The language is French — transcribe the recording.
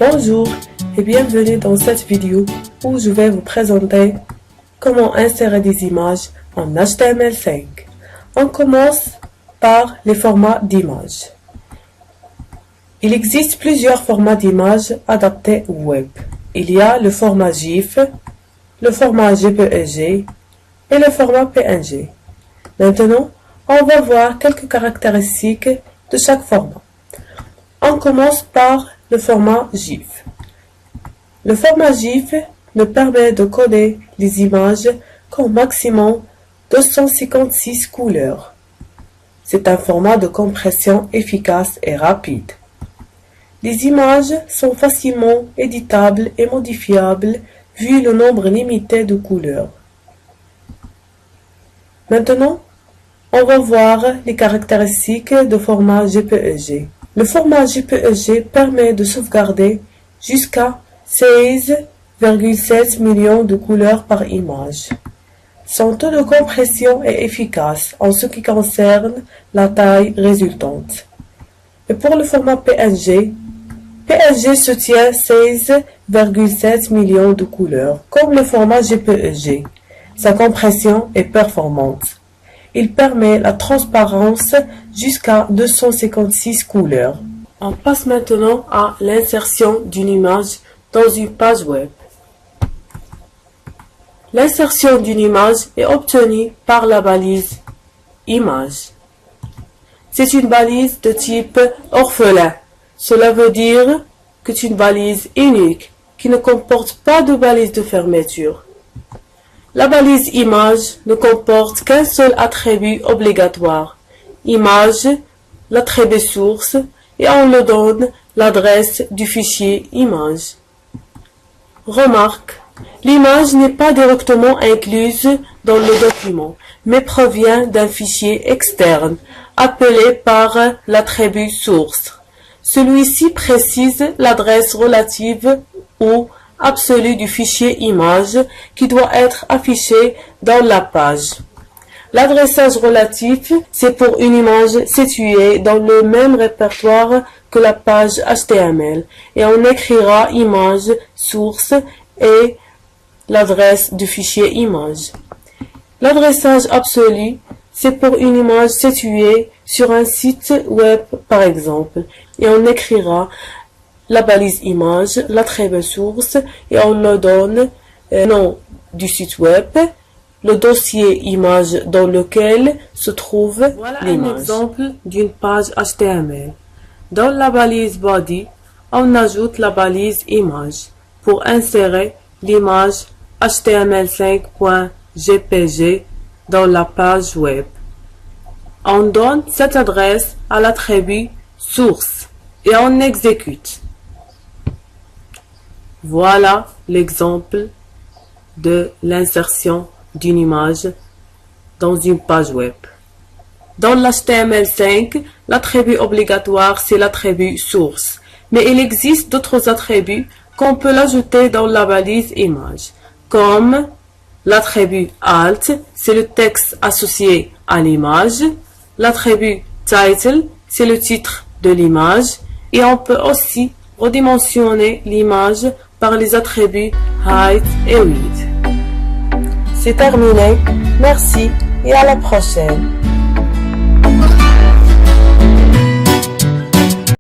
Bonjour et bienvenue dans cette vidéo où je vais vous présenter comment insérer des images en HTML5. On commence par les formats d'images. Il existe plusieurs formats d'images adaptés au web. Il y a le format GIF, le format JPEG et le format PNG. Maintenant, on va voir quelques caractéristiques de chaque format. On commence par le format GIF. Le format GIF nous permet de coder les images qu'au maximum 256 couleurs. C'est un format de compression efficace et rapide. Les images sont facilement éditables et modifiables vu le nombre limité de couleurs. Maintenant, on va voir les caractéristiques du format JPEG. Le format JPEG permet de sauvegarder jusqu'à 16,7 millions de couleurs par image. Son taux de compression est efficace en ce qui concerne la taille résultante. Et pour le format PNG soutient 16,7 millions de couleurs, comme le format JPEG. Sa compression est performante. Il permet la transparence jusqu'à 256 couleurs. On passe maintenant à l'insertion d'une image dans une page web. L'insertion d'une image est obtenue par la balise image. C'est une balise de type orphelin. Cela veut dire que c'est une balise unique qui ne comporte pas de balise de fermeture. La balise image ne comporte qu'un seul attribut obligatoire, image, l'attribut source, et on le donne l'adresse du fichier image. Remarque, l'image n'est pas directement incluse dans le document, mais provient d'un fichier externe, appelé par l'attribut source. Celui-ci précise l'adresse relative ou absolue du fichier image qui doit être affiché dans la page. L'adressage relatif, c'est pour une image située dans le même répertoire que la page HTML et on écrira image source et l'adresse du fichier image. L'adressage absolu, c'est pour une image située sur un site web par exemple et on écrira la balise image, l'attribut source et on le donne le nom du site web, le dossier image dans lequel se trouve l'image. Voilà un exemple d'une page HTML. Dans la balise body, on ajoute la balise image pour insérer l'image html5.jpg dans la page web. On donne cette adresse à l'attribut source et on exécute. Voilà l'exemple de l'insertion d'une image dans une page web. Dans l'HTML5, l'attribut obligatoire, c'est l'attribut source. Mais il existe d'autres attributs qu'on peut l'ajouter dans la balise image, comme l'attribut alt, c'est le texte associé à l'image, l'attribut title, c'est le titre de l'image, et on peut aussi redimensionner l'image par les attributs height et width. C'est terminé, merci et à la prochaine.